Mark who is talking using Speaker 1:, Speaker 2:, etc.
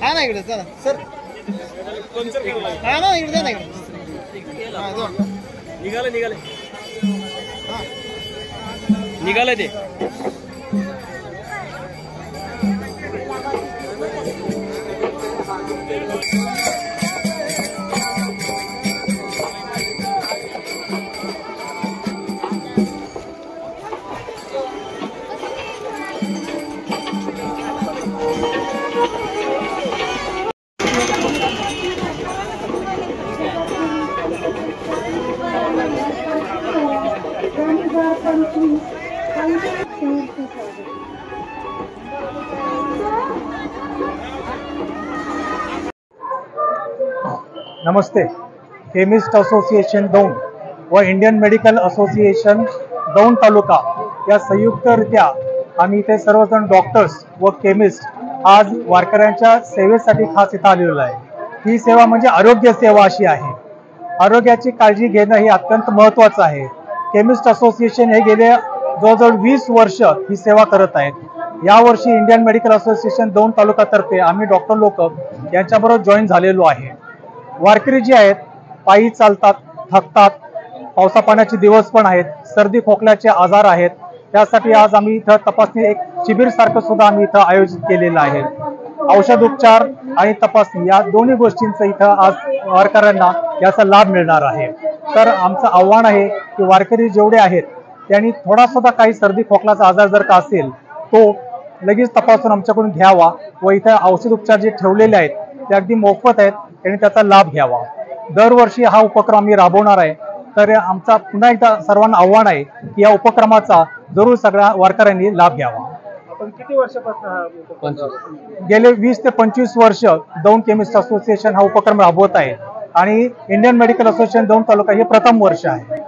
Speaker 1: हा ना इकडे चला सर हा ना इकडे जा ना इकडे हा जा निघाले निघाले हा निघाले ते
Speaker 2: नमस्ते। केमिस्ट असोसिएशन दौंड व इंडियन मेडिकल असोसिएशन दौंड तालुका या संयुक्तरित्या आम्ही इथे सर्वजण डॉक्टर्स व केमिस्ट आज वारकऱ्यांच्या सेवेसाठी खास इथं आलेलो आहे। ही सेवा म्हणजे आरोग्य सेवा अशी आहे। आरोग्याची काळजी घेणं हे अत्यंत महत्त्वाचं आहे। केमिस्ट असोसिएशन हे गेले जवळजवळ 20 वर्ष ही सेवा करत आहेत। यावर्षी इंडियन मेडिकल असोसिएशन दौंड तालुक्यातर्फे आम्ही डॉक्टर लोक यांच्याबरोबर जॉईन झालेलो आहे। वारकरी जे आहेत पायी चालतात, थकतात, पावसा पाण्याचे दिवस पण आहेत, सर्दी खोकल्याचे आजार आहेत, त्यासाठी आज आम्ही इथं तपासणी एक शिबिर सारखं सुद्धा आम्ही इथं आयोजित केलेलं आहे। औषध उपचार आणि तपासणी या दोन्ही गोष्टींचा इथं आज वारकऱ्यांना याचा लाभ मिळणार आहे। तर आमचं आव्हान आहे की वारकरी जेवढे आहेत त्यांनी थोडा सुद्धा काही सर्दी खोकल्याचा आजार जर का असेल तो लगेच तपासून आमच्याकडून घ्यावा व इथं औषध उपचार जे ठेवलेले आहेत ते अगदी मोफत आहेत, त्यांनी त्याचा लाभ घ्यावा। दरवर्षी हा उपक्रम आम्ही राबवणार आहे। तर आमचा पुन्हा एकदा सर्वांना आव्हान आहे की या उपक्रमाचा जरूर सगळ्या वारकऱ्यांनी लाभ घ्यावा।
Speaker 1: आपण किती वर्षापासून
Speaker 2: गेले 20 ते 25 वर्ष दौंड केमिस्ट असोसिएशन हा उपक्रम राबवत आहे आणि इंडियन मेडिकल असोसिएशन दौंड तालुका हे प्रथम वर्ष आहे।